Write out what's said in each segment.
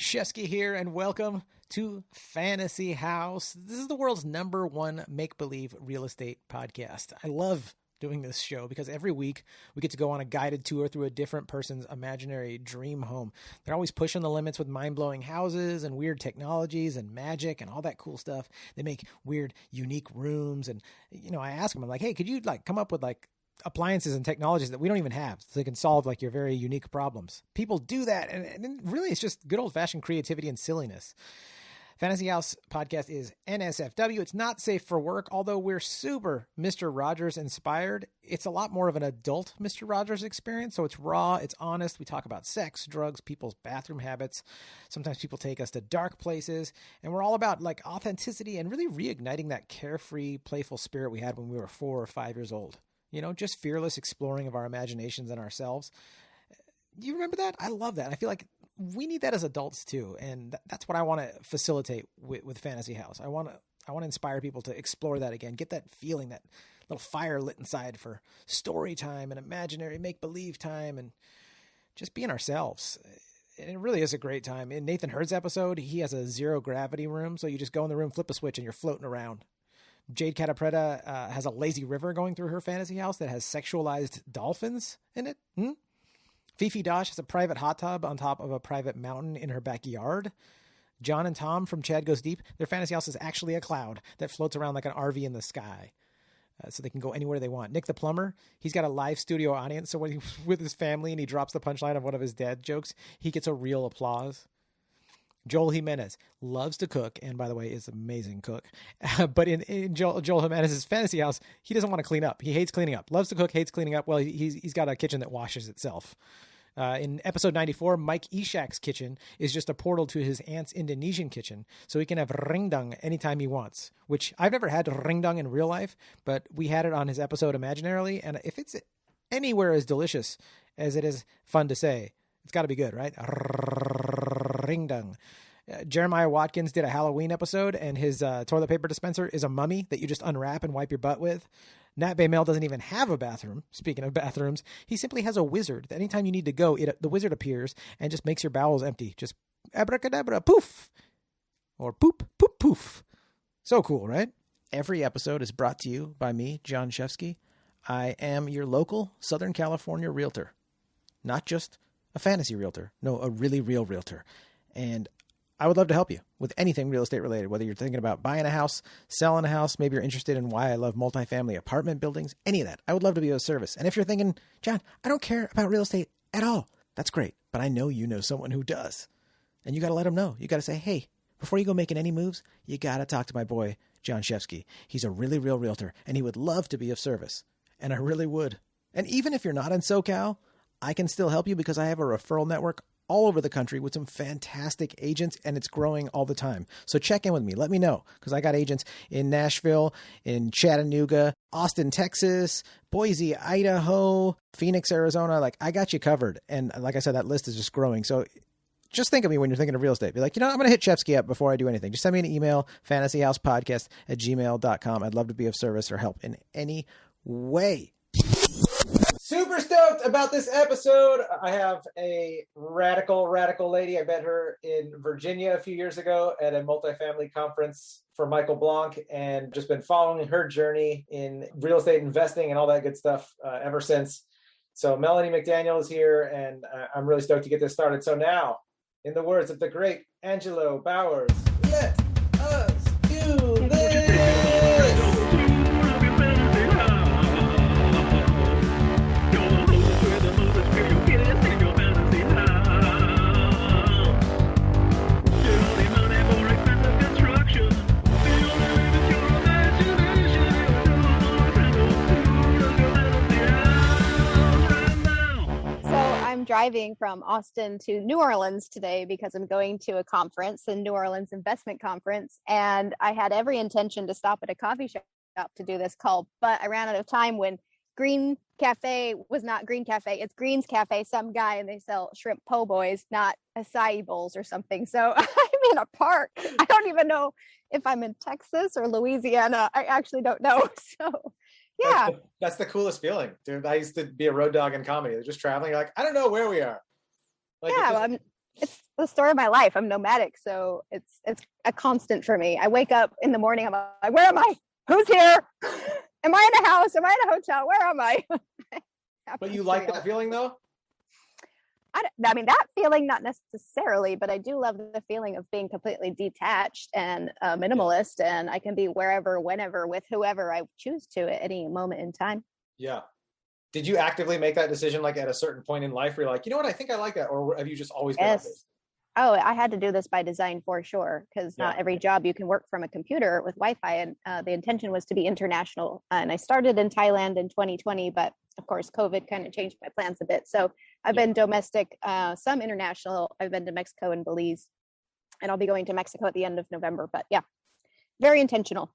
Shefsky here, and welcome to Fantasy House. This is the world's #1 make-believe real estate podcast. I love doing this show because every week we get to go on a guided tour through a different person's imaginary dream home. They're always pushing the limits with mind-blowing houses and weird technologies and magic and all that cool stuff. They make weird, unique rooms, and I ask them, I'm like, hey, could you come up with appliances and technologies that we don't even have so they can solve your very unique problems? People do that, and really it's just good old-fashioned creativity and silliness. Fantasy House podcast is NSFW. It's not safe for work, although we're super Mr. Rogers inspired. It's a lot more of an adult Mr. Rogers experience, so it's raw, it's honest. We talk about sex, drugs, people's bathroom habits. Sometimes people take us to dark places, and we're all about authenticity and really reigniting that carefree, playful spirit we had when we were 4 or 5 years old. Just fearless exploring of our imaginations and ourselves. Do you remember that? I love that. I feel like we need that as adults too. And that's what I want to facilitate with Fantasy House. I want to inspire people to explore that again, get that feeling, that little fire lit inside for story time and imaginary make-believe time and just being ourselves. And it really is a great time. In Nathan Hurd's episode, he has a zero gravity room. So you just go in the room, flip a switch, and you're floating around. Jade Catapretta has a lazy river going through her fantasy house that has sexualized dolphins in it. Fifi Dosh has a private hot tub on top of a private mountain in her backyard. John and Tom from Chad Goes Deep, their fantasy house is actually a cloud that floats around like an RV in the sky. So they can go anywhere they want. Nick the plumber, he's got a live studio audience. So when he's with his family and he drops the punchline of one of his dad jokes, he gets a real applause. Joel Jimenez loves to cook, and by the way, is an amazing cook. But in Joel Jimenez's fantasy house, he doesn't want to clean up. He hates cleaning up. Loves to cook, hates cleaning up. Well, he's got a kitchen that washes itself. In episode 94, Mike Ishak's kitchen is just a portal to his aunt's Indonesian kitchen, so he can have ringdung anytime he wants, which I've never had ringdung in real life, but we had it on his episode imaginarily, and if it's anywhere as delicious as it is fun to say, it's got to be good, right? Ringdung. Jeremiah Watkins did a Halloween episode, and his toilet paper dispenser is a mummy that you just unwrap and wipe your butt with. Nat Baymel doesn't even have a bathroom. Speaking of bathrooms, he simply has a wizard. Anytime you need to go, the wizard appears and just makes your bowels empty. Just abracadabra, poof. Or poop, poop, poof. So cool, right? Every episode is brought to you by me, Jon Shefsky. I am your local Southern California realtor. Not just a fantasy realtor. No, a really real realtor. And I would love to help you with anything real estate related, whether you're thinking about buying a house, selling a house, maybe you're interested in why I love multifamily apartment buildings, any of that. I would love to be of service. And if you're thinking, John, I don't care about real estate at all, that's great. But I know you know someone who does. And you got to let them know. You got to say, hey, before you go making any moves, you got to talk to my boy, Jon Shefsky. He's a really real realtor, and he would love to be of service. And I really would. And even if you're not in SoCal, I can still help you because I have a referral network all over the country with some fantastic agents, and it's growing all the time. So check in with me. Let me know, because I got agents in Nashville, in Chattanooga, Austin, Texas, Boise, Idaho, Phoenix, Arizona. I got you covered. And like I said, that list is just growing. So just think of me when you're thinking of real estate. Be like, I'm going to hit Shefsky up before I do anything. Just send me an email, fantasyhousepodcast@gmail.com. I'd love to be of service or help in any way. Super stoked about this episode. I have a radical lady. I met her in Virginia a few years ago at a multifamily conference for Michael Blanc, and just been following her journey in real estate investing and all that good stuff ever since. So Melanie McDaniel is here, and I'm really stoked to get this started. So now, in the words of the great Angelo Bowers, let us do this. I'm driving from Austin to New Orleans today because I'm going to a conference, the New Orleans Investment Conference, and I had every intention to stop at a coffee shop to do this call, but I ran out of time when Green Cafe was not Green Cafe, it's Green's Cafe, some guy, and they sell shrimp po' boys, not acai bowls or something. So I'm in a park. I don't even know if I'm in Texas or Louisiana. I actually don't know. So yeah. That's the coolest feeling, dude. I used to be a road dog in comedy. They're just traveling. You're like, I don't know where we are. Yeah, it's the story of my life. I'm nomadic, so it's a constant for me. I wake up in the morning, I'm like, where am I? Who's here? Am I in a house? Am I in a hotel? Where am I? But you like that feeling though? I mean, that feeling, not necessarily, but I do love the feeling of being completely detached and minimalist, and I can be wherever, whenever, with whoever I choose to at any moment in time. Yeah. Did you actively make that decision like at a certain point in life where you're like, you know what, I think I like that? Or have you just always been like this? Oh, I had to do this by design for sure, because not every job you can work from a computer with Wi-Fi, and the intention was to be international. And I started in Thailand in 2020, but of course, COVID kind of changed my plans a bit. So I've been domestic, some international. I've been to Mexico and Belize, and I'll be going to Mexico at the end of November. But yeah, very intentional.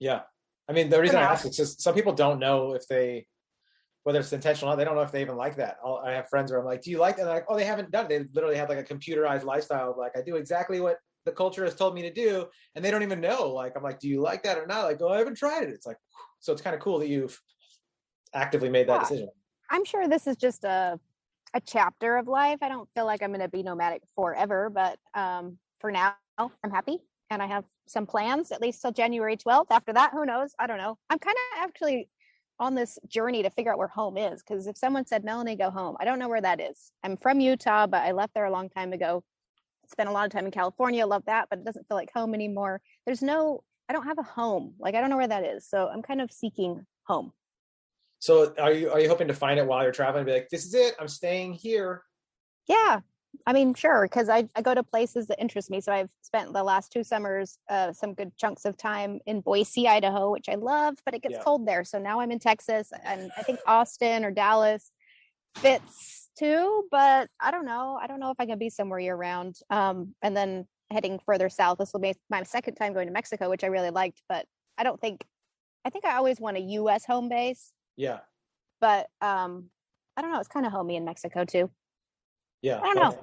Yeah. I mean, the reason I ask is just some people don't know if they, whether it's intentional or not, they don't know if they even like that. I have friends where I'm like, do you like that? And they're like, oh, they haven't done it. They literally have like a computerized lifestyle. Like, I do exactly what the culture has told me to do. And they don't even know. Like, I'm like, do you like that or not? Like, oh, I haven't tried it. It's like, so it's kind of cool that you've actively made that decision. I'm sure this is just a chapter of life. I don't feel like I'm going to be nomadic forever, but for now, I'm happy. And I have some plans, at least till January 12th. After that, who knows? I don't know. I'm kind of actually on this journey to figure out where home is. Because if someone said, Melanie, go home, I don't know where that is. I'm from Utah, but I left there a long time ago. Spent a lot of time in California, love that, but it doesn't feel like home anymore. I don't have a home. Like, I don't know where that is. So I'm kind of seeking home. So are you hoping to find it while you're traveling and be like, this is it, I'm staying here? Yeah. I mean, sure, because I go to places that interest me. So I've spent the last 2 summers, some good chunks of time in Boise, Idaho, which I love, but it gets cold there. So now I'm in Texas, and I think Austin or Dallas fits too, but I don't know. I don't know if I can be somewhere year round. And then heading further south, this will be my second time going to Mexico, which I really liked, but I think I always want a U.S. home base. Yeah. But I don't know. It's kind of homey in Mexico too. Yeah. I don't know.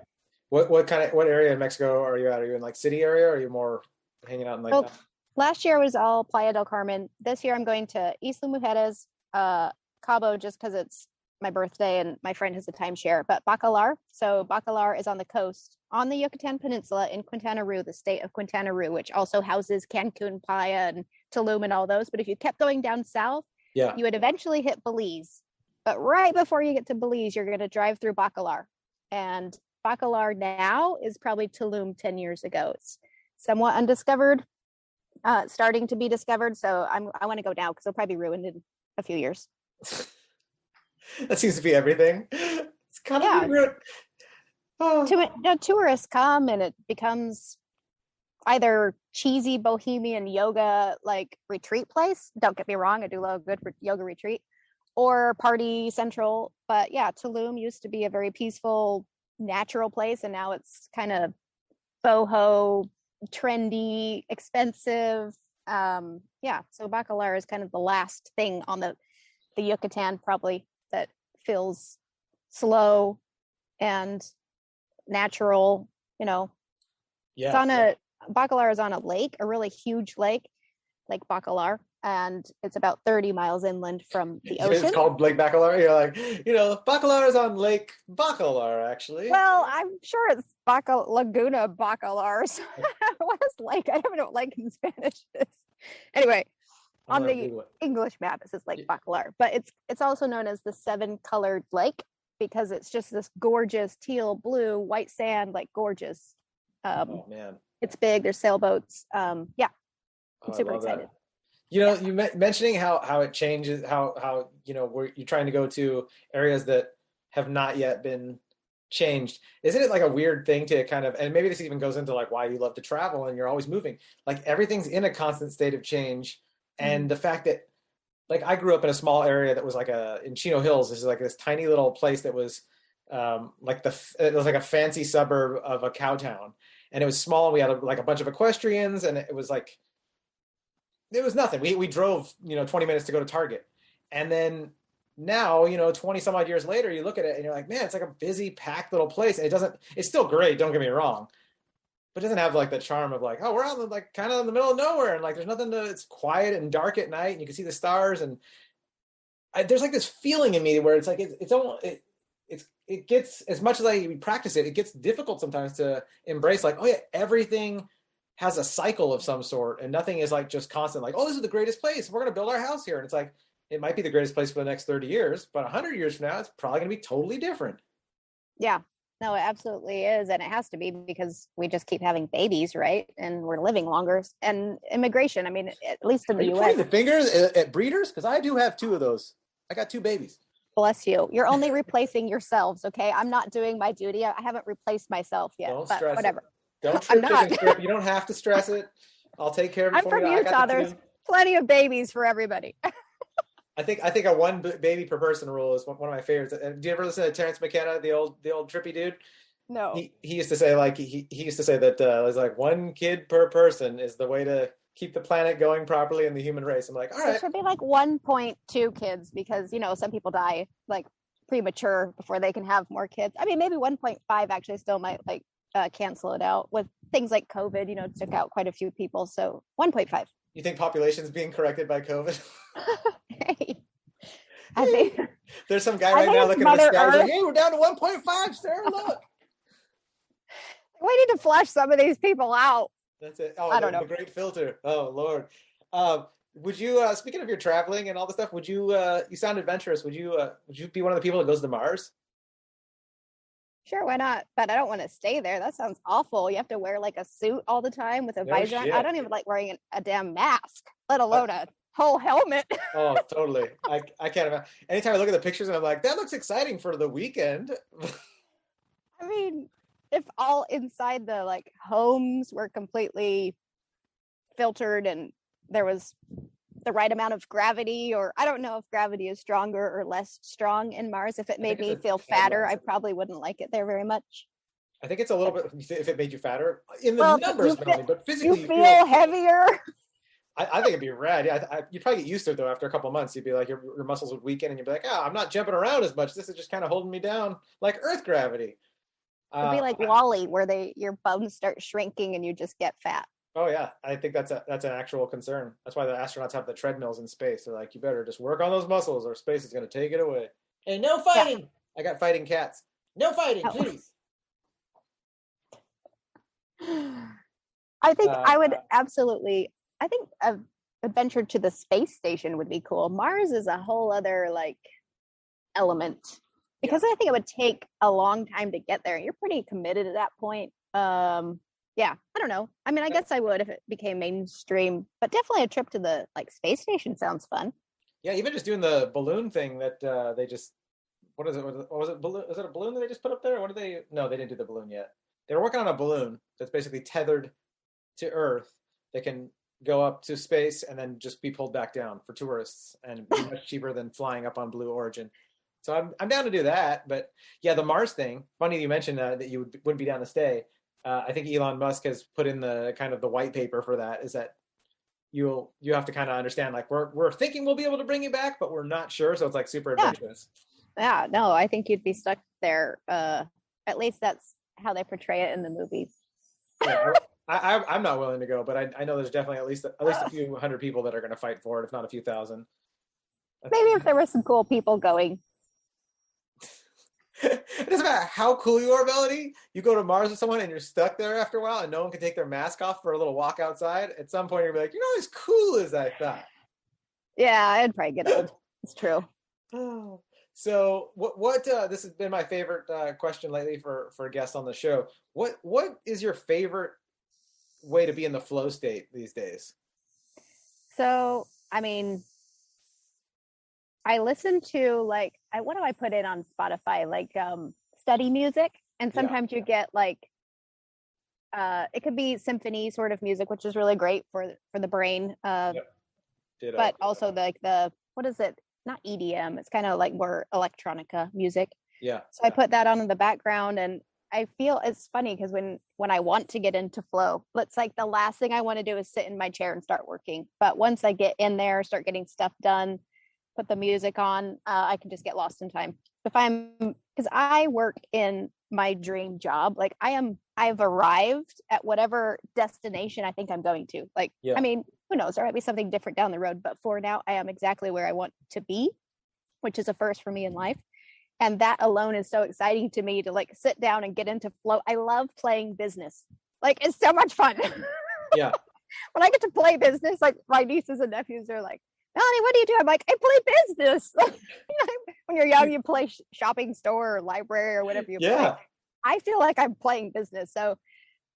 What area in Mexico are you at? Are you in like city area, or are you more hanging out in like that? Last year was all Playa del Carmen. This year I'm going to Isla Mujeres, Cabo, just because it's my birthday and my friend has a timeshare, but Bacalar. So Bacalar is on the coast on the Yucatan Peninsula in Quintana Roo, the state of Quintana Roo, which also houses Cancun, Playa, and Tulum and all those. But if you kept going down south, you would eventually hit Belize. But right before you get to Belize, you're going to drive through Bacalar. And Bacalar now is probably Tulum 10 years ago. It's somewhat undiscovered, starting to be discovered. So I want to go now because it'll probably be ruined in a few years. That seems to be everything. It's kind of ruined. Oh. Tourists come and it becomes either cheesy bohemian yoga like retreat place. Don't get me wrong, I do love a good yoga retreat, or party central. But yeah, Tulum used to be a very peaceful, natural place, and now it's kind of boho, trendy, expensive. So Bacalar is kind of the last thing on the Yucatan probably that feels slow and natural, It's Bacalar is on a lake, a really huge lake, Lake Bacalar, and it's about 30 miles inland from the ocean. It's called Lake Bacalar. You're like, Bacalar is on Lake Bacalar, actually. Well, I'm sure it's Laguna Bacalar. What is lake? I don't know what lake in Spanish is. Anyway, on the English map, it says Lake Bacalar, but it's also known as the 7-colored lake because it's just this gorgeous teal, blue, white sand, like gorgeous. Oh man, it's big. There's sailboats. I'm super excited. That. You mentioning how it changes, how where you're trying to go to areas that have not yet been changed. Isn't it like a weird thing to kind of, and maybe this even goes into like why you love to travel and you're always moving. Like everything's in a constant state of change. And the fact that, like, I grew up in a small area that was like in Chino Hills. This is like this tiny little place that was it was like a fancy suburb of a cow town, and it was small. We had a bunch of equestrians, and it was nothing. We drove 20 minutes to go to Target, and then now 20 some odd years later, you look at it and you're like, man, it's like a busy, packed little place. And it's still great. Don't get me wrong. But it doesn't have like the charm of like, oh, we're out like kind of in the middle of nowhere, and like there's nothing it's quiet and dark at night, and you can see the stars, and there's like this feeling in me where it's like it's almost it gets, as much as we practice it, it gets difficult sometimes to embrace like, oh yeah, everything has a cycle of some sort, and nothing is like just constant. Like, oh, this is the greatest place. We're going to build our house here, and it's like it might be the greatest place for the next 30 years, but 100 years from now, it's probably going to be totally different. Yeah. No, it absolutely is. And it has to be because we just keep having babies, right? And we're living longer. And immigration, I mean, at least in the US. Are you pointing the fingers at breeders? Because I do have 2 of those. I got 2 babies. Bless you. You're only replacing yourselves, okay? I'm not doing my duty. I haven't replaced myself yet. Don't but stress whatever. It. Don't trip, chicken strip. You don't have to stress it. I'll take care of it. I'm from Utah. There's plenty of babies for everybody. I think a 1 baby per person rule is one of my favorites. Do you ever listen to Terrence McKenna, the old trippy dude? No. He used to say like he used to say that it was like 1 kid per person is the way to keep the planet going properly in the human race. I'm like, all right. It should be like 1.2 kids because some people die like premature before they can have more kids. I mean, maybe 1.5 actually still might like cancel it out with things like COVID. Took out quite a few people. So 1.5. You think population's being corrected by COVID? Hey, I think there's some guy right now looking at the sky like, hey, we're down to 1.5, sir. Look. We need to flush some of these people out. That's it. Oh, I don't know. The great filter. Oh, Lord. Would you, speaking of your traveling and all this stuff, would you, you sound adventurous. Would you be one of the people that goes to Mars? Sure, why not? But I don't want to stay there. That sounds awful. You have to wear like a suit all the time with a visor on. I don't even like wearing a damn mask, let alone a whole helmet. Oh, totally. I can't imagine. Anytime I look at the pictures and I'm like, that looks exciting for the weekend. I mean, if all inside the like homes were completely filtered and there was the right amount of gravity, or I don't know if gravity is stronger or less strong in Mars. If it made me feel fatter, I probably wouldn't like it there very much. I think it's a little bit, if it made you fatter in the numbers, Melanie, but physically you feel heavier. I think it'd be rad. Yeah, you'd probably get used to it though. After a couple of months, you'd be like, your muscles would weaken, and you'd be like, I'm not jumping around as much. This is just kind of holding me down like Earth gravity. It'd be like Wall-E, where your bones start shrinking and you just get fat. Oh yeah, I think that's an actual concern. That's why the astronauts have the treadmills in space. They're like, you better just work on those muscles, or space is going to take it away. And no fighting. Yeah. I got fighting cats. No fighting, please. I think I would absolutely. I think an adventure to the space station would be cool. Mars is a whole other like element because I think it would take a long time to get there. You're pretty committed at that point. Yeah, I don't know. I mean, I guess I would if it became mainstream, but definitely a trip to the like space station sounds fun. Yeah, even just doing the balloon thing that they just, what is it? Was it balloon? Is it a balloon that they just put up there? What did they? No, they didn't do the balloon yet. They were working on a balloon that's basically tethered to Earth that can go up to space and then just be pulled back down for tourists, and be much cheaper than flying up on Blue Origin. So I'm down to do that. But yeah, the Mars thing. Funny you mentioned that you wouldn't be down to stay. I think Elon Musk has put in the kind of the white paper for that, is that you have to kind of understand, like, we're thinking we'll be able to bring you back, but we're not sure. So it's like super adventurous. Yeah, no, I think you'd be stuck there. At least that's how they portray it in the movies. Yeah, I'm not willing to go, but I know there's definitely at least a few hundred people that are going to fight for it, if not a few thousand. Maybe if there were some cool people going. It doesn't matter how cool you are, Melanie. You go to Mars with someone and you're stuck there after a while and no one can take their mask off for a little walk outside. At some point, you're going to be like, you're not as cool as I thought. Yeah, I'd probably get old. It's true. So what this has been my favorite question lately for guests on the show. What is your favorite way to be in the flow state these days? So, I mean, I listen to what do I put in on Spotify? Like study music. And sometimes you get like, it could be symphony sort of music, which is really great for the brain. But also what is it? Not EDM. It's kind of like more electronica music. Yeah. So I put that on in the background, and I feel it's funny because when I want to get into flow, it's like the last thing I want to do is sit in my chair and start working. But once I get in there, start getting stuff done, put the music on, I can just get lost in time. Because I work in my dream job. Like I've arrived at whatever destination I think I'm going to. I mean, who knows? There might be something different down the road, but for now I am exactly where I want to be, which is a first for me in life. And that alone is so exciting to me to like sit down and get into flow. I love playing business. Like, it's so much fun. Yeah. When I get to play business, like my nieces and nephews are like, Melanie, what do you do? I'm like, I play business. When you're young, you play shopping store or library or whatever you play. I feel like I'm playing business. So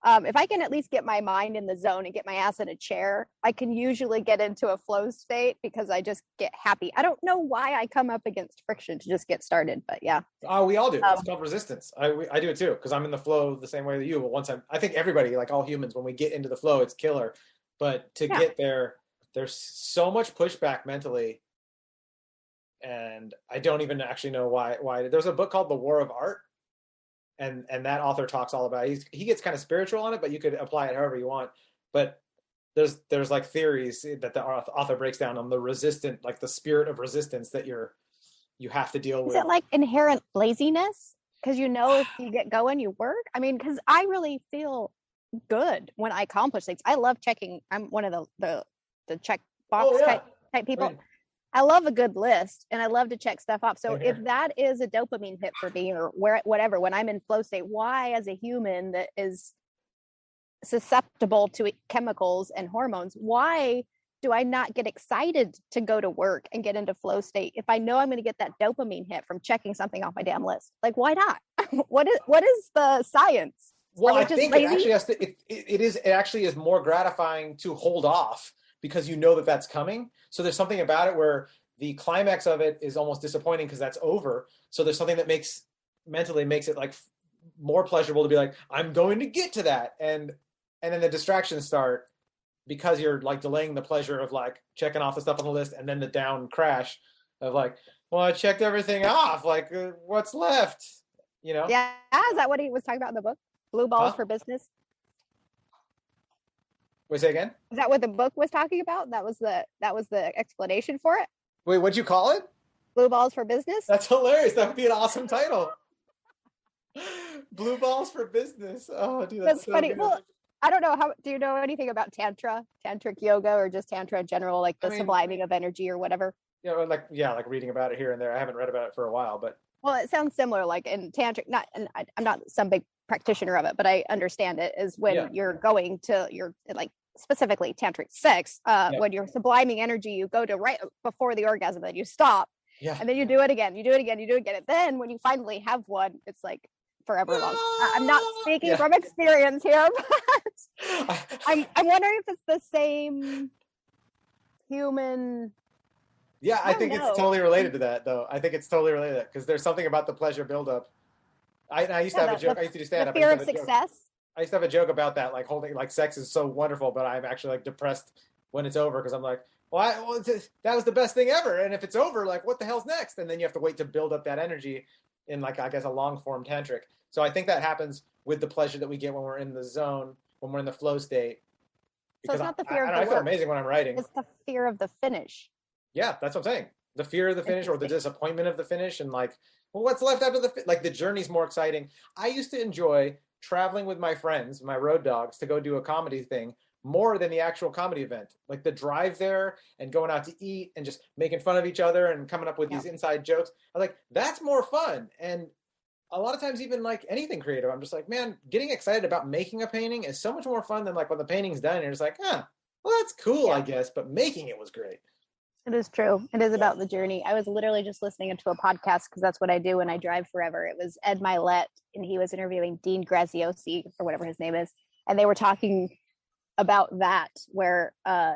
if I can at least get my mind in the zone and get my ass in a chair, I can usually get into a flow state because I just get happy. I don't know why I come up against friction to just get started, but yeah. Oh, we all do. It's called resistance. I do it too, because I'm in the flow the same way that you. But I think everybody, like all humans, when we get into the flow, it's killer. But to get there, there's so much pushback mentally. And I don't even actually know why. There's a book called The War of Art. And that author talks all about it. He gets kind of spiritual on it, but you could apply it however you want. But there's like theories that the author breaks down on the resistant, like the spirit of resistance that you have to deal with. Is it like inherent laziness? Because if you get going, you work. I mean, because I really feel good when I accomplish things. I love checking. I'm one of the check box type people. Right. I love a good list and I love to check stuff off. So if that is a dopamine hit for me or whatever, when I'm in flow state, why as a human that is susceptible to chemicals and hormones, why do I not get excited to go to work and get into flow state if I know I'm going to get that dopamine hit from checking something off my damn list? Like, why not? What is the science? Well, I think it actually is more gratifying to hold off because you know that that's coming. So there's something about it where the climax of it is almost disappointing because that's over. So there's something that mentally makes it like more pleasurable to be like, I'm going to get to that. And then the distractions start because you're like delaying the pleasure of like checking off the stuff on the list and then the down crash of like, well, I checked everything off. Like what's left, Yeah. Is that what he was talking about in the book? Blue balls for business? Wait, say again? Is that what the book was talking about? That was the explanation for it? Wait, what'd you call it? Blue balls for business? That's hilarious. That would be an awesome title. Blue balls for business. Oh, dude, that's so funny. Good. Well, I don't know do you know anything about tantric yoga, or just tantra in general, like the subliming of energy or whatever? Yeah, like reading about it here and there. I haven't read about it for a while, but well, it sounds similar. Like in tantric, I'm not some big practitioner of it, but I understand it is when you're going to your like specifically tantric sex. When you're subliming energy, you go to right before the orgasm, then you stop, and then you do it again. And then when you finally have one, it's like forever long. I'm not speaking from experience here, but I'm wondering if it's the same human. Yeah, I think it's totally related to that, though. I think it's totally related to that because there's something about the pleasure buildup. I used to have a joke. I used to do stand up. Fear of success. I used to have a joke about that, like holding, like sex is so wonderful, but I'm actually like depressed when it's over because I'm like, that was the best thing ever, and if it's over, like what the hell's next? And then you have to wait to build up that energy in like I guess a long form tantric. So I think that happens with the pleasure that we get when we're in the zone, when we're in the flow state. Because so it's not the fear of the I feel amazing when I'm writing. It's the fear of the finish. Yeah, that's what I'm saying. The fear of the finish or the disappointment of the finish, and like, well, what's left after the journey's more exciting. I used to enjoy traveling with my friends, my road dogs, to go do a comedy thing more than the actual comedy event. Like the drive there and going out to eat and just making fun of each other and coming up with these inside jokes. I was like, that's more fun. And a lot of times, even like anything creative, I'm just like, man, getting excited about making a painting is so much more fun than like when the painting's done. And you're just like, well, that's cool, I guess. But making it was great. It is true. It is about the journey. I was literally just listening to a podcast because that's what I do when I drive forever. It was Ed Milet, and he was interviewing Dean Graziosi or whatever his name is. And they were talking about that, where they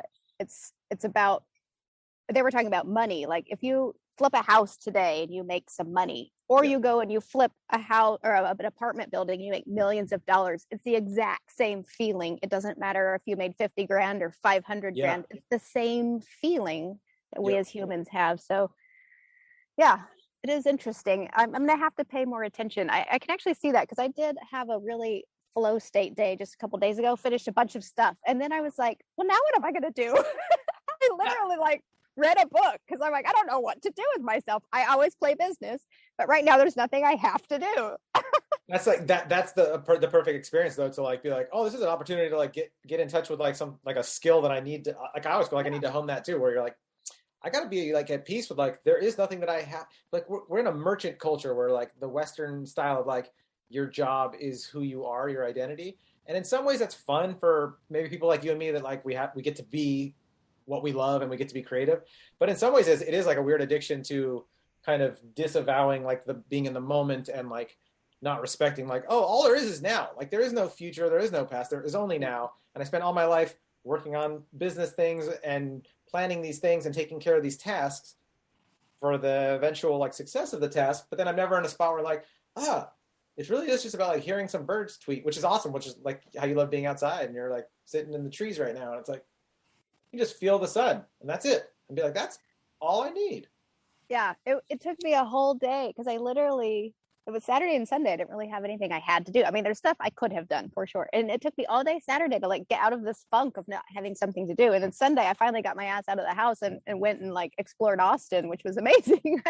were talking about money. Like if you flip a house today and you make some money, or you go and you flip a house or an apartment building and you make millions of dollars, it's the exact same feeling. It doesn't matter if you made 50 grand or 500 grand. It's the same feeling that we as humans have. So yeah, it is interesting. I'm going to have to pay more attention. I can actually see that because I did have a really flow state day just a couple days ago, finished a bunch of stuff. And then I was like, well, now what am I going to do? I literally read a book because I'm like, I don't know what to do with myself. I always play business, but right now there's nothing I have to do. That's like that's the perfect experience though, to like be like, oh, this is an opportunity to like get in touch with like a skill that I need to, like I always feel like I need to hone that too, where you're like, I got to be like at peace with like, there is nothing that I have. Like we're in a merchant culture where like the Western style of like your job is who you are, your identity. And in some ways that's fun for maybe people like you and me that like we get to be what we love and we get to be creative. But in some ways it is like a weird addiction to kind of disavowing like the being in the moment and like not respecting like, oh, all there is now. Like there is no future, there is no past, there is only now. And I spent all my life working on business things and planning these things and taking care of these tasks for the eventual like success of the task. But then I'm never in a spot where like, it really is just about like hearing some birds tweet, which is awesome, which is like how you love being outside and you're like sitting in the trees right now. And it's like, you just feel the sun and that's it. And be like, that's all I need. Yeah. It took me a whole day because it was Saturday and Sunday. I didn't really have anything I had to do. I mean, there's stuff I could have done for sure. And it took me all day Saturday to like get out of this funk of not having something to do. And then Sunday, I finally got my ass out of the house and went and like explored Austin, which was amazing.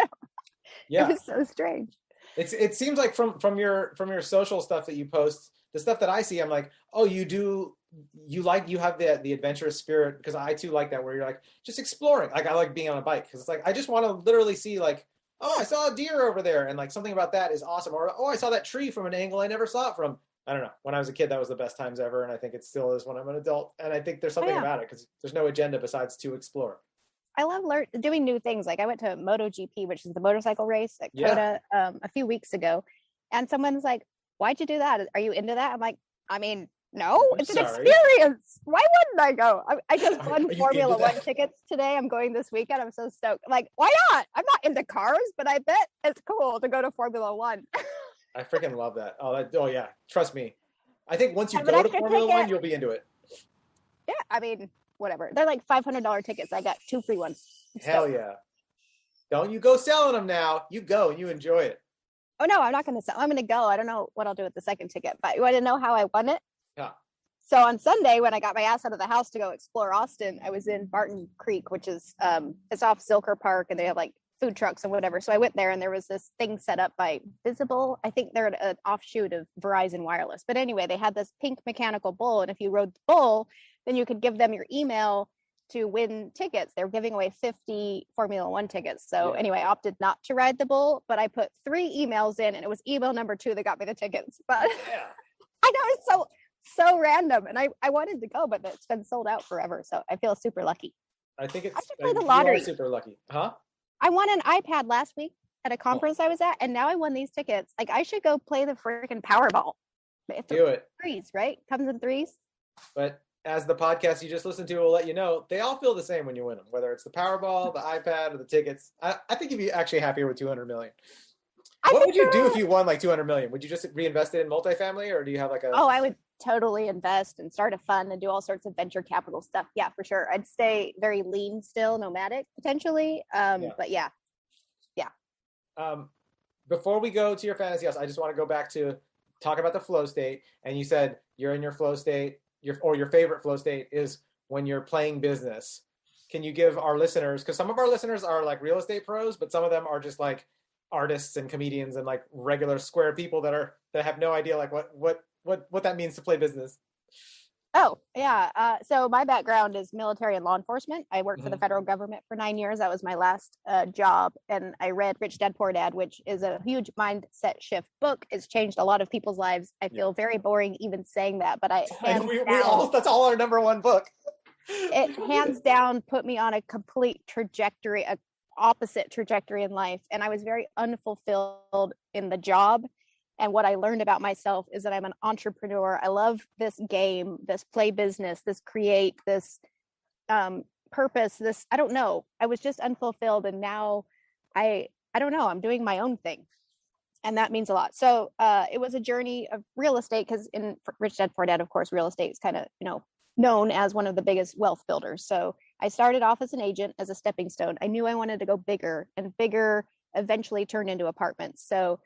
Yeah. It was so strange. It seems like from your social stuff that you post, the stuff that I see, I'm like, oh, you have the adventurous spirit, because I too like that, where you're like just exploring. Like I like being on a bike because it's like I just want to literally see like, oh, I saw a deer over there, and like something about that is awesome. Or oh, I saw that tree from an angle I never saw it from. I don't know. When I was a kid, that was the best times ever, and I think it still is when I'm an adult. And I think there's something about it because there's no agenda besides to explore. I love doing new things. Like I went to MotoGP, which is the motorcycle race at COTA a few weeks ago, and someone's like, "Why'd you do that? Are you into that?" I'm like, I mean, no, it's an experience. Why wouldn't I go? I just won Formula One tickets today. I'm going this weekend. I'm so stoked. Like, why not? I'm not into cars, but I bet it's cool to go to Formula One. I freaking love that. Oh yeah, trust me. I think once you go to Formula One, you'll be into it. Yeah, I mean, whatever. They're like $500 tickets. I got 2 free ones. Hell yeah. Don't you go selling them now. You go and you enjoy it. Oh, no, I'm not going to sell. I'm going to go. I don't know what I'll do with the second ticket, but you want to know how I won it? Yeah. So on Sunday, when I got my ass out of the house to go explore Austin, I was in Barton Creek, which is, it's off Zilker Park, and they have like food trucks and whatever. So I went there and there was this thing set up by Visible. I think they're an offshoot of Verizon Wireless. But anyway, they had this pink mechanical bull. And if you rode the bull, then you could give them your email to win tickets. They were giving away 50 Formula One tickets. So anyway, I opted not to ride the bull, but I put 3 emails in, and it was email number 2 that got me the tickets. But I know it's so random, and I wanted to go, but it's been sold out forever. So I feel super lucky. I think it's I should play the lottery. You are super lucky. Huh? I won an iPad last week at a conference I was at, and now I won these tickets. Like I should go play the freaking Powerball. Do it. Threes, right? Comes in threes. But as the podcast you just listened to will let you know, they all feel the same when you win them, whether it's the Powerball, the iPad, or the tickets. I think you'd be actually happier with 200 million. What would you do if you won like 200 million? Would you just reinvest it in multifamily, or do you have like a... Oh, I would totally invest and start a fund and do all sorts of venture capital stuff. Yeah, for sure. I'd stay very lean still, nomadic potentially. But yeah. Before we go to your fantasy house, I just want to go back to talk about the flow state. And you said you're in your flow state, your favorite flow state is when you're playing business. Can you give our listeners, because some of our listeners are like real estate pros, but some of them are just like artists and comedians and like regular square people that have no idea like what that means to play business. Oh, yeah. So my background is military and law enforcement. I worked for the federal government for 9 years. That was my last job. And I read Rich Dad Poor Dad, which is a huge mindset shift book. It's changed a lot of people's lives. I feel very boring even saying that, but that's all our number one book. It hands down put me on a complete trajectory, a opposite trajectory in life. And I was very unfulfilled in the job. And what I learned about myself is that I'm an entrepreneur. I love this game, this play business, this create, this purpose, this, I don't know. I was just unfulfilled. And now I don't know, I'm doing my own thing. And that means a lot. So it was a journey of real estate, because in Rich Dad Poor Dad, of course, real estate is kind of, known as one of the biggest wealth builders. So I started off as an agent, as a stepping stone. I knew I wanted to go bigger, and bigger eventually turned into apartments. So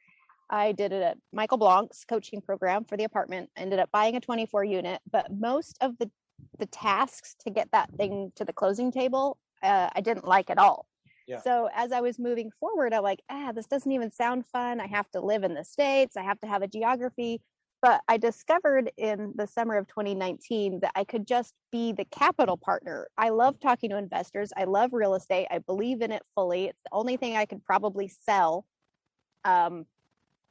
I did it at Michael Blanc's coaching program for the apartment. I ended up buying a 24 unit, but most of the tasks to get that thing to the closing table, I didn't like at all. Yeah. So as I was moving forward, I'm like, this doesn't even sound fun. I have to live in the States. I have to have a geography. But I discovered in the summer of 2019 that I could just be the capital partner. I love talking to investors. I love real estate. I believe in it fully. It's the only thing I could probably sell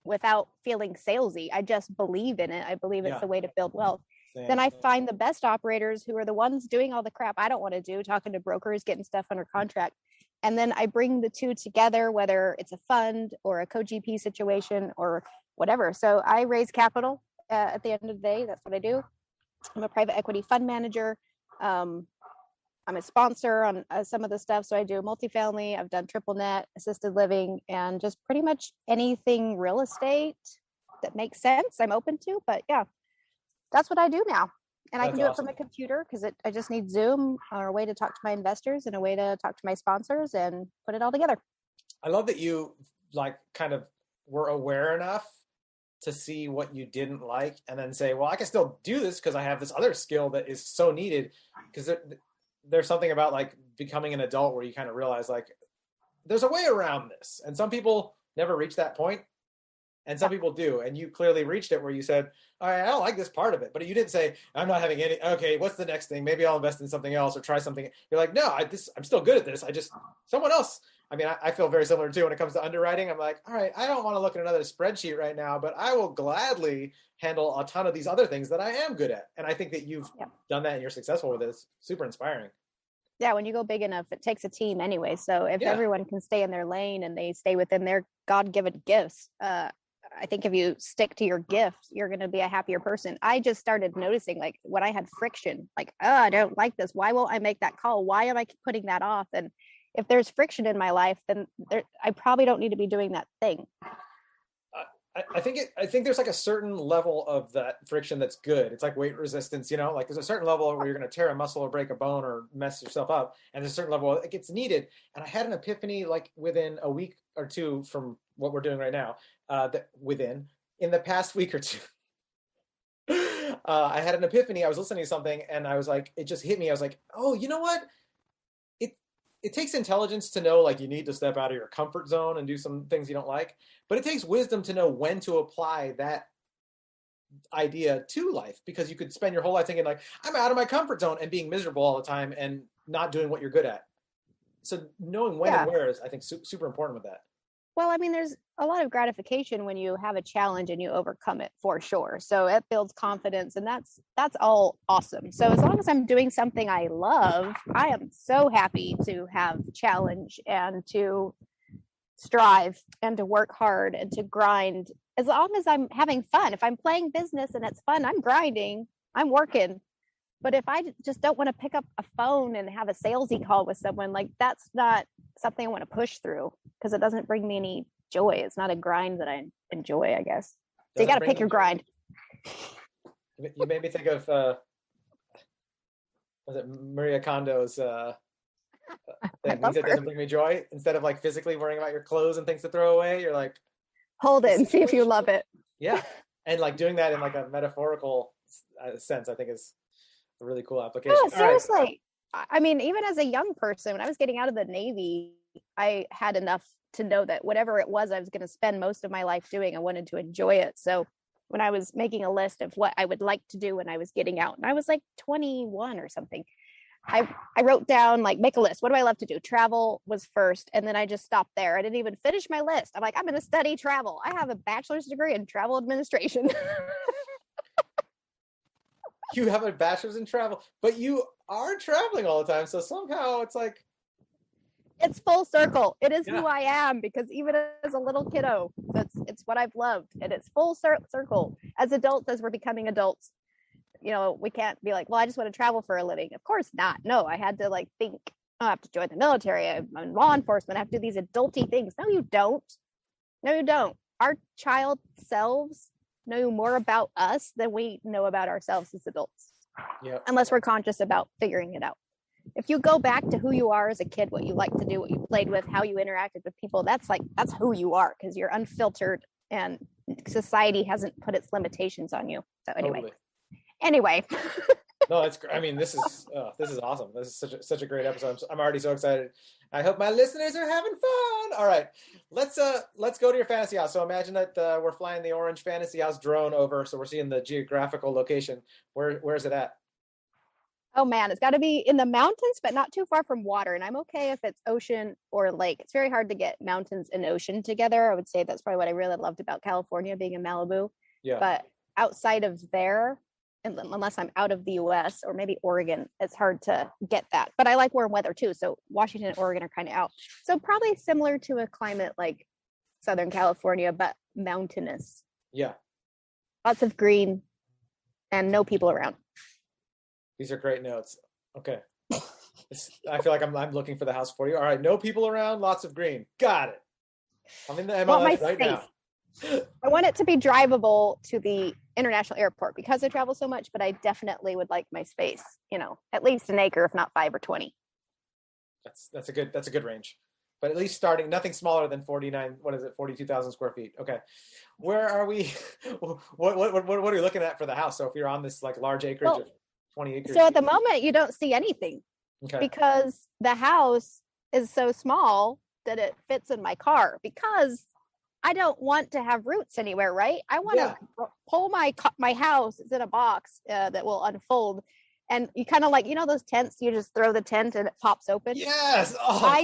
without feeling salesy. I just believe in it. I believe it's the way to build wealth. Then I find the best operators who are the ones doing all the crap I don't want to do, talking to brokers, getting stuff under contract. And then I bring the two together, whether it's a fund or a co-GP situation or whatever. So I raise capital at the end of the day. That's what I do. I'm a private equity fund manager. I'm a sponsor on some of the stuff. So I do multifamily. I've done triple net, assisted living, and just pretty much anything real estate that makes sense. I'm open to, but yeah, that's what I do now. And I can do it from a computer because I just need Zoom or a way to talk to my investors and a way to talk to my sponsors and put it all together. I love that you kind of were aware enough to see what you didn't like and then say, well, I can still do this because I have this other skill that is so needed. Because there's something about becoming an adult where you kind of realize there's a way around this. And some people never reach that point. And some people do. And you clearly reached it where you said, all right, I don't like this part of it. But you didn't say, I'm not having any, okay, what's the next thing? Maybe I'll invest in something else or try something. You're like, no, I'm still good at this. Someone else. I mean, I feel very similar too when it comes to underwriting. I'm like, all right, I don't want to look at another spreadsheet right now, but I will gladly handle a ton of these other things that I am good at. And I think that you've done that and you're successful with it. It's super inspiring. Yeah, when you go big enough, it takes a team anyway. So if everyone can stay in their lane and they stay within their God-given gifts, I think if you stick to your gift, you're going to be a happier person. I just started noticing when I had friction, I don't like this. Why won't I make that call? Why am I putting that off? And if there's friction in my life, then I probably don't need to be doing that thing. I think there's a certain level of that friction that's good. It's like weight resistance, there's a certain level where you're going to tear a muscle or break a bone or mess yourself up. And there's a certain level it gets needed. And I had an epiphany within a week or two from what we're doing right now, in the past week or two. I had an epiphany. I was listening to something and I was it just hit me. I was like, oh, you know what? It takes intelligence to know you need to step out of your comfort zone and do some things you don't like, but it takes wisdom to know when to apply that idea to life, because you could spend your whole life thinking I'm out of my comfort zone and being miserable all the time and not doing what you're good at. So knowing when and where is, I think, super important with that. Well, I mean, there's a lot of gratification when you have a challenge and you overcome it, for sure. So it builds confidence, and that's all awesome. So as long as I'm doing something I love, I am so happy to have challenge and to strive and to work hard and to grind. As long as I'm having fun, if I'm playing business and it's fun, I'm grinding, I'm working. But if I just don't want to pick up a phone and have a salesy call with someone, that's not something I want to push through, because it doesn't bring me any joy. It's not a grind that I enjoy, I guess. So you got to pick your grind. You made me think of, was it Maria Kondo's thing? Things that doesn't bring me joy. Instead of physically worrying about your clothes and things to throw away, you're hold it and see if you love it. Yeah. And doing that in a metaphorical sense, I think is a really cool application. Yeah, seriously. Right. I mean, even as a young person, when I was getting out of the Navy, I had enough to know that whatever it was I was going to spend most of my life doing, I wanted to enjoy it. So when I was making a list of what I would like to do when I was getting out, and I was 21 or something, I wrote down, make a list. What do I love to do? Travel was first. And then I just stopped there. I didn't even finish my list. I'm I'm going to study travel. I have a bachelor's degree in travel administration. You have a bachelor's in travel, but you are traveling all the time. So somehow it's it's full circle. It is who I am, because even as a little kiddo, it's what I've loved, and it's full circle. As adults, as we're becoming adults, we can't be well, I just want to travel for a living. Of course not. No, I had to think, I have to join the military. I'm in law enforcement. I have to do these adulty things. No, you don't. No, you don't. Our child selves know more about us than we know about ourselves as adults. Yep. Unless we're conscious about figuring it out. If you go back to who you are as a kid, what you like to do, what you played with, how you interacted with people, that's who you are, because you're unfiltered and society hasn't put its limitations on you. So anyway. No, that's. I mean, this is awesome. This is such a great episode. I'm already so excited. I hope my listeners are having fun. All right, let's go to your fantasy house. So imagine that we're flying the orange fantasy house drone over, so we're seeing the geographical location. Where's it at? Oh man, it's got to be in the mountains, but not too far from water. And I'm okay if it's ocean or lake. It's very hard to get mountains and ocean together. I would say that's probably what I really loved about California, being in Malibu. Yeah. But outside of there, unless I'm out of the US or maybe Oregon, it's hard to get that. But I like warm weather too. So Washington and Oregon are kind of out. So probably similar to a climate like Southern California, but mountainous. Yeah. Lots of green and no people around. These are great notes. Okay. I feel like I'm looking for the house for you. All right. No people around, lots of green. Got it. I'm in the MLS right now. I want it to be drivable to the international airport because I travel so much, but I definitely would like my space, at least an acre, if not 5 or 20. That's a good range. But at least starting, nothing smaller than 42,000 square feet. Okay. Where are we? What are we looking at for the house? So if you're on this like large acreage of 20 acres. So at the moment you don't see anything because the house is so small that it fits in my car because I don't want to have roots anywhere, right? I want to pull my house. It's in a box that will unfold. And you kind of like, those tents, you just throw the tent and it pops open. Yes. Oh, I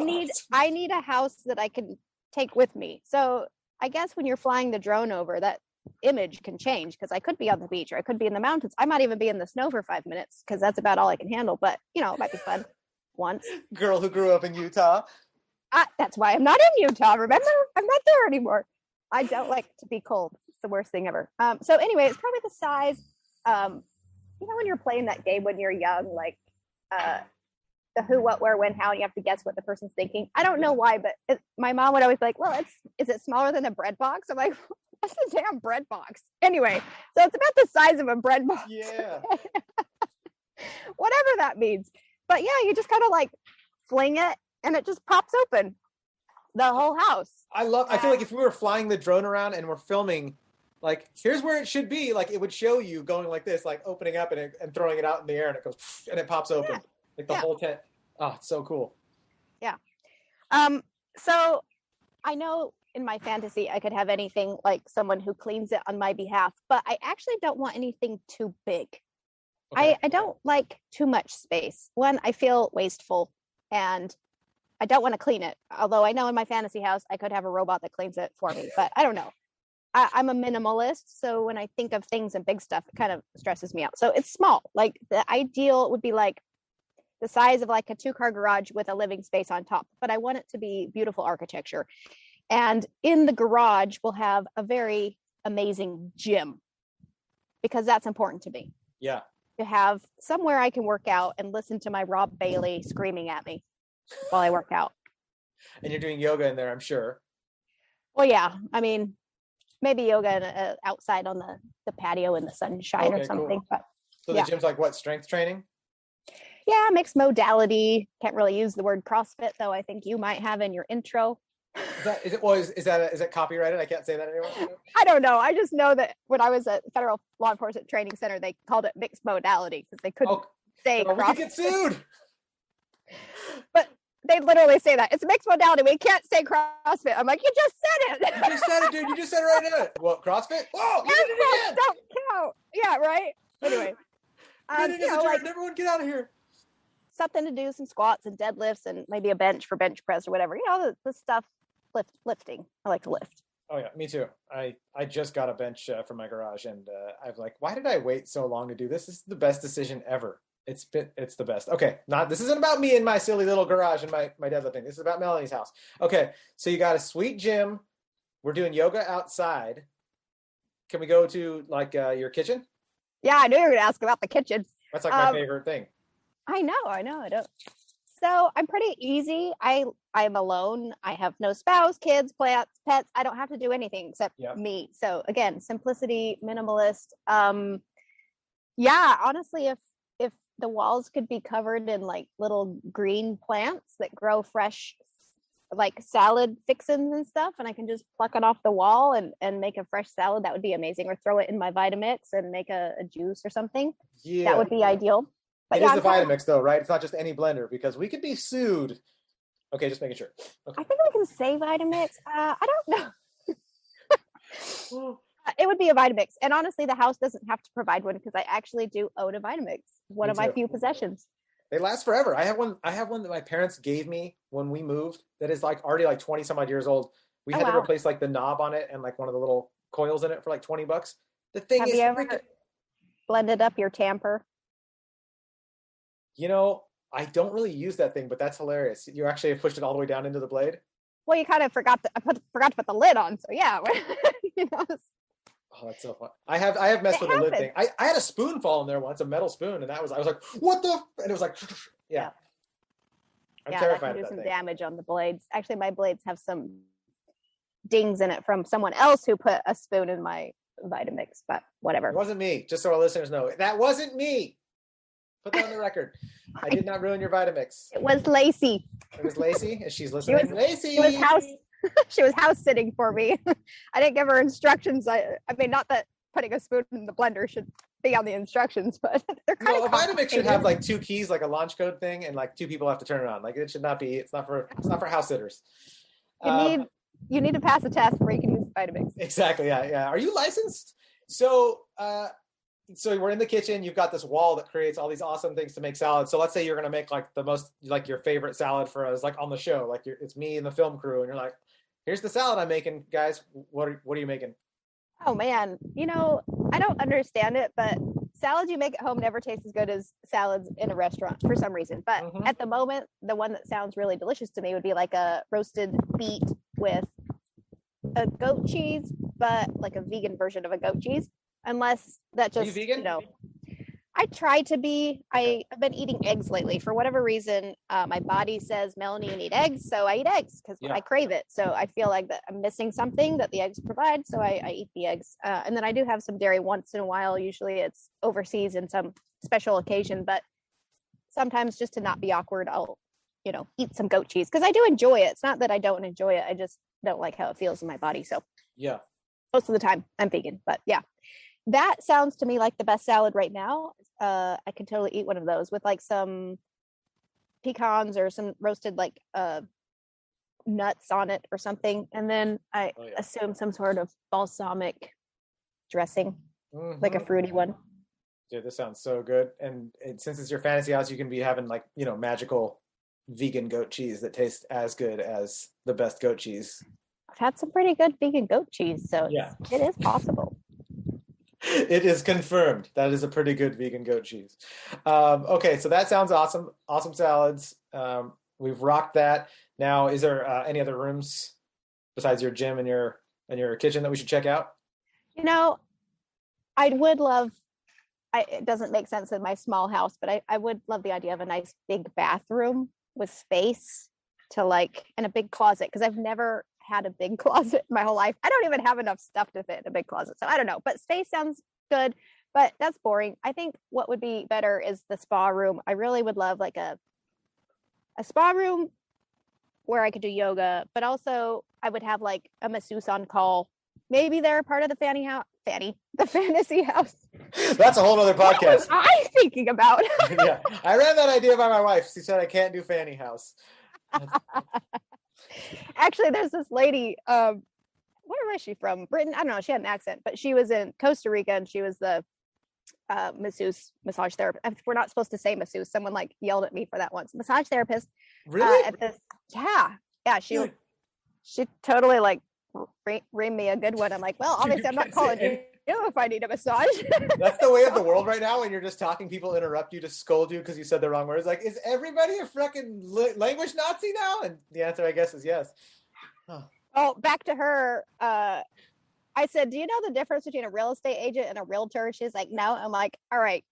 need a house that I can take with me. So I guess when you're flying the drone over, that image can change because I could be on the beach or I could be in the mountains. I might even be in the snow for 5 minutes because that's about all I can handle. But, it might be fun once. Girl who grew up in Utah. That's why I'm not in Utah. Remember, I'm not there anymore. I don't like to be cold. It's the worst thing ever. So anyway, it's probably the size. When you're playing that game when you're young, like the who, what, where, when, how, and you have to guess what the person's thinking. I don't know why, but my mom would always be like, well, is it smaller than a bread box? I'm like, what's a damn bread box? Anyway, so it's about the size of a bread box. Yeah. Whatever that means. But yeah, you just kind of like fling it and it just pops open the whole house. I feel like if we were flying the drone around and we're filming, like, here's where it should be, like, it would show you going like this, like opening up and throwing it out in the air and it goes and it pops open. Like the whole tent. Oh, it's so cool. Yeah. So I know in my fantasy I could have anything like someone who cleans it on my behalf, but I actually don't want anything too big. Okay. I don't like too much space. One, I feel wasteful and I don't want to clean it. Although I know in my fantasy house, I could have a robot that cleans it for me, but I don't know. I'm a minimalist. So when I think of things and big stuff, it kind of stresses me out. So it's small. Like the ideal would be like the size of like a 2-car garage with a living space on top, but I want it to be beautiful architecture. And in the garage, we'll have a very amazing gym because that's important to me. Yeah. To have somewhere I can work out and listen to my Rob Bailey screaming at me while I work out. And you're doing yoga in there, I'm sure. Well, yeah. I mean, maybe yoga outside on the patio in the sunshine or something. Cool. But, so the gym's like what, strength training? Yeah, mixed modality. Can't really use the word CrossFit, though. I think you might have in your intro. Is it copyrighted? I can't say that anymore. I don't know. I just know that when I was at Federal Law Enforcement Training Center, they called it mixed modality because they couldn't say CrossFit. We could get sued. But they literally say that. It's a mixed modality. We can't say CrossFit. I'm like, you just said it. You just said it, dude. You just said it right now. What, CrossFit? Oh, you did it again. Don't count. Yeah, right? Anyway. Everyone get out of here. Something to do, some squats and deadlifts and maybe a bench for bench press or whatever. The stuff, lifting. I like to lift. Oh, yeah, me too. I just got a bench from my garage and I'm like, why did I wait so long to do this? This is the best decision ever. It's the best. Okay, this isn't about me and my silly little garage and my deadlifting. This is about Melanie's house. Okay, so you got a sweet gym. We're doing yoga outside. Can we go to like your kitchen? Yeah, I knew you were going to ask about the kitchen. That's like my favorite thing. I know. I don't. So I'm pretty easy. I'm alone. I have no spouse, kids, pets. I don't have to do anything except me. So again, simplicity, minimalist. Yeah, honestly, if the walls could be covered in like little green plants that grow fresh, like salad fixins and stuff, and I can just pluck it off the wall and make a fresh salad, that would be amazing. Or throw it in my Vitamix and make a juice or something. Yeah, that would be ideal. But It yeah, is the Vitamix though, right? It's not just any blender because we could be sued. Okay, just making sure. Okay. I think we can say Vitamix. I don't know. It would be a Vitamix. And honestly, the house doesn't have to provide one because I actually do own a Vitamix. One Me of my too. few possessions. They last forever. I have one that my parents gave me when we moved that is like already like 20 some odd years old. We had to replace like the knob on it and like one of the little coils in it for like $20. The thing Have is you ever blended up your tamper? You know, I don't really use that thing, but that's hilarious. You actually have pushed it all the way down into the blade? Well, you kind of forgot to put the lid on, so yeah. You know, Oh, that's so fun. I have messed with the lid thing. I had a spoon fall in there once, a metal spoon, and I was like, what the? And it was like, yeah. I'm terrified that can of do that some thing. damage on the blades. Actually, my blades have some dings in it from someone else who put a spoon in my Vitamix, but whatever. It wasn't me, just so our listeners know. That wasn't me. Put that on the record. I did not ruin your Vitamix. It was Lacey. It was Lacey, and she's listening. Lacey! She was house sitting for me. I didn't give her instructions. I mean, not that putting a spoon in the blender should be on the instructions, but they're kind of a Vitamix should have like 2 keys, like a launch code thing, and like 2 people have to turn it on. Like it should not be. It's not for house sitters. You need to pass a test before you can use Vitamix. Exactly. Yeah. Are you licensed? So we're in the kitchen. You've got this wall that creates all these awesome things to make salad. So let's say you're gonna make like the most like your favorite salad for us, like on the show, like it's me and the film crew, and you're like, here's the salad I'm making, guys. What are you making? Oh man, I don't understand it, but salads you make at home never taste as good as salads in a restaurant for some reason. But at the moment, the one that sounds really delicious to me would be like a roasted beet with a goat cheese, but like a vegan version of a goat cheese. Unless that just, are you vegan? I try to be. I've been eating eggs lately. For whatever reason, my body says, Melanie, you need eggs. So I eat eggs because I crave it. So I feel like that I'm missing something that the eggs provide. So I eat the eggs. And then I do have some dairy once in a while. Usually it's overseas in some special occasion. But sometimes just to not be awkward, I'll, eat some goat cheese because I do enjoy it. It's not that I don't enjoy it. I just don't like how it feels in my body. So yeah, most of the time I'm vegan. But yeah. That sounds to me like the best salad right now. I can totally eat one of those with like some pecans or some roasted like nuts on it or something. And then I assume some sort of balsamic dressing, like a fruity one. Dude, this sounds so good. And since it's your fantasy house, you can be having like, magical vegan goat cheese that tastes as good as the best goat cheese. I've had some pretty good vegan goat cheese, so it is possible. It is confirmed. That is a pretty good vegan goat cheese. Okay, so that sounds awesome. Awesome salads. We've rocked that. Now, is there any other rooms besides your gym and your kitchen that we should check out? I would love. It doesn't make sense in my small house, but I would love the idea of a nice big bathroom with space and a big closet, because I've never had a big closet my whole life. I don't even have enough stuff to fit in a big closet. So I don't know, but space sounds good, but that's boring. I think what would be better is the spa room. I really would love like a spa room where I could do yoga, but also I would have like a masseuse on call. Maybe they're part of the the fantasy house. That's a whole other podcast. What was I thinking about? Yeah, I ran that idea by my wife. She said I can't do fanny house. Actually, there's this lady, where was she from? Britain? I don't know. She had an accent, but she was in Costa Rica and she was the massage therapist. We're not supposed to say masseuse. Someone yelled at me for that once. Massage therapist. Really? Yeah. She totally reamed me a good one. I'm like, well, obviously I'm not calling you if I need a massage. That's the way of the world right now. When you're just talking, people interrupt you to scold you because you said the wrong words. Like, is everybody a fucking language Nazi now? And the answer, I guess, is yes. Oh, back to her. I said, do you know the difference between a real estate agent and a realtor? She's like, no. I'm like, all right.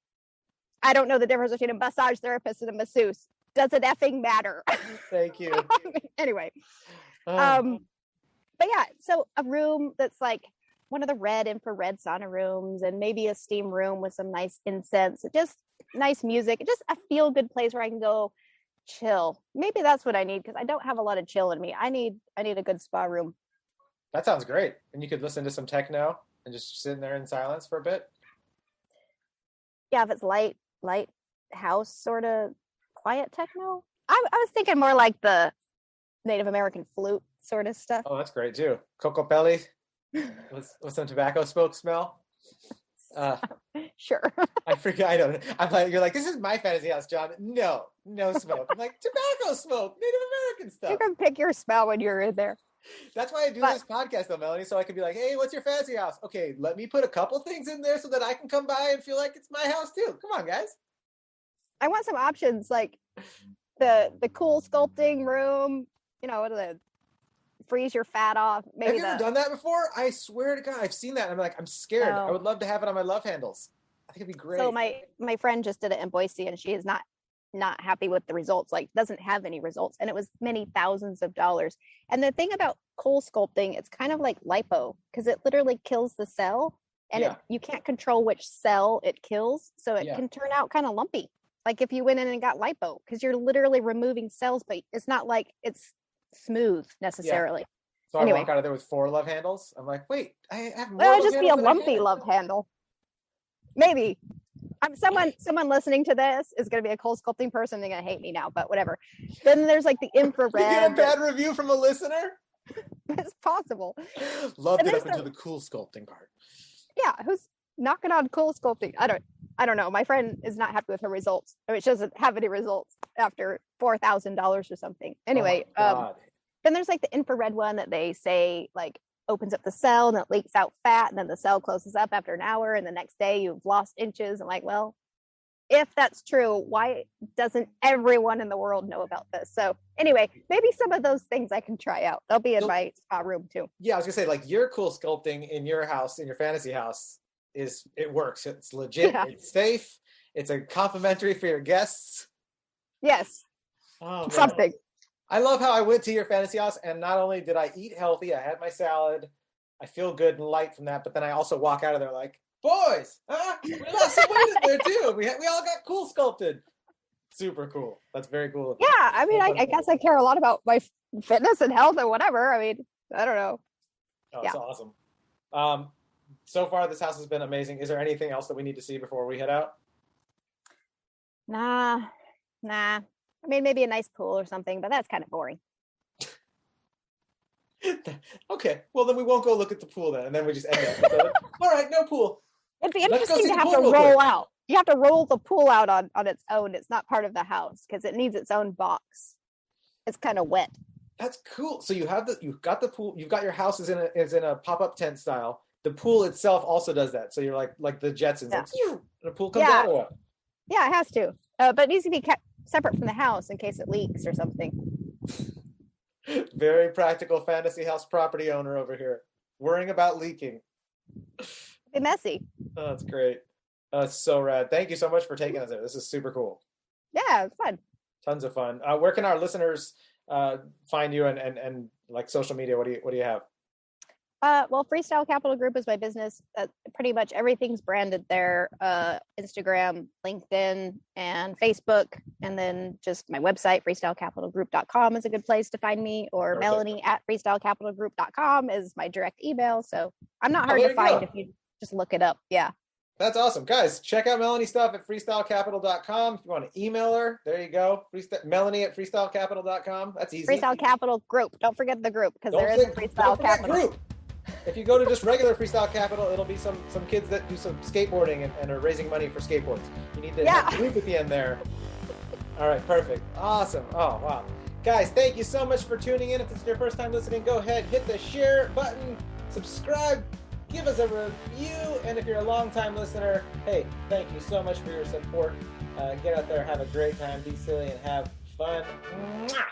I don't know the difference between a massage therapist and a masseuse. Does it effing matter? Thank you. Anyway. But yeah, so a room that's like one of the red infrared sauna rooms, and maybe a steam room with some nice incense, just nice music, just a feel good place where I can go chill. Maybe that's what I need, because I don't have a lot of chill in me. I need a good spa room. That sounds great. And you could listen to some techno and just sit in there in silence for a bit. Yeah, if it's light. house sort of quiet techno. I was thinking more like the Native American flute sort of stuff. Oh, that's great too. Coco Pelli with some tobacco smoke smell. Sure. I forget. I don't. I'm like, you're like, this is my fantasy house, John. No smoke. I'm like, tobacco smoke, Native American stuff. You can pick your smell when you're in there. That's why I do this podcast, though, Melanie. So I can be like, hey, what's your fantasy house? Okay, let me put a couple things in there so that I can come by and feel like it's my house too. Come on, guys. I want some options like the cool sculpting room. You know, the freeze your fat off. Maybe have you ever done that before? I swear to God, I've seen that. I'm like, I'm scared. No. I would love to have it on my love handles. I think it'd be great. So my friend just did it in Boise, and she is not happy with the results. Like, doesn't have any results, and it was many thousands of dollars. And the thing about coal sculpting, it's kind of like lipo because it literally kills the cell, and you can't control which cell it kills, so it can turn out kind of lumpy. Like if you went in and got lipo, because you're literally removing cells, but it's not like it's smooth necessarily. Yeah. So anyway. I walk out of there with 4 love handles. I'm like, wait, I have more. Well, it'll just be a lumpy love handle. Maybe. Someone listening to this is going to be a coal sculpting person. They're going to hate me now, but whatever. Then there's like the infrared. You get a bad review from a listener? It's possible. Loved it up until the cool sculpting part. Yeah, who's knocking on cool sculpting? I don't know. My friend is not happy with her results. I mean, she doesn't have any results after $4,000 or something. Anyway, then there's like the infrared one that they say like opens up the cell and it leaks out fat, and then the cell closes up after an hour, and the next day you've lost inches. I'm like, well, if that's true, why doesn't everyone in the world know about this? So anyway, maybe some of those things I can try out. They'll be in my spa room too. Yeah, I was gonna say, like, your cool sculpting in your house, in your fantasy house, it works. It's legit. Yeah. It's safe. It's a complimentary for your guests. Yes. Oh, something. I love how I went to your fantasy house, and not only did I eat healthy, I had my salad. I feel good and light from that, but then I also walk out of there like, boys, we lost some weight in there too. We all got cool sculpted. Super cool. That's very cool. Yeah, I mean, I guess I care a lot about my fitness and health and whatever. I mean, I don't know. Oh, that's awesome. So far, this house has been amazing. Is there anything else that we need to see before we head out? Nah. I mean, maybe a nice pool or something, but that's kind of boring. Okay, well then we won't go look at the pool then, and then we just end it. All right, no pool. It'd be interesting to have to roll out. You have to roll the pool out on its own. It's not part of the house because it needs its own box. It's kind of wet. That's cool. So you've got the pool. You've got your house is in a pop-up tent style. The pool itself also does that. So you're like the Jetsons. Yeah. Like, and the pool comes out or what? Yeah, it has to. But it needs to be kept separate from the house in case it leaks or something. Very practical fantasy house property owner over here, worrying about leaking. Be messy. Oh, that's great. That's so rad. Thank you so much for taking us there. This is super cool. Yeah, it's fun. Tons of fun. Where can our listeners find you and like social media? What do you have? Well, Freestyle Capital Group is my business. Pretty much everything's branded there. Instagram, LinkedIn, and Facebook. And then just my website, freestylecapitalgroup.com is a good place to find me. Or Melanie at freestylecapitalgroup.com is my direct email. So I'm not hard to find if you just look it up. Yeah. That's awesome. Guys, check out Melanie's stuff at freestylecapital.com. If you want to email her, there you go. Melanie at freestylecapital.com. That's easy. Freestyle Capital Group. Don't forget the group because there is a Freestyle Capital group. If you go to just regular Freestyle Capital, it'll be some kids that do some skateboarding and are raising money for skateboards. You need to have a group at the end there. All right, perfect. Awesome. Oh, wow. Guys, thank you so much for tuning in. If this is your first time listening, go ahead, hit the share button, subscribe, give us a review, and if you're a long-time listener, hey, thank you so much for your support. Get out there, have a great time, be silly, and have fun. Mwah!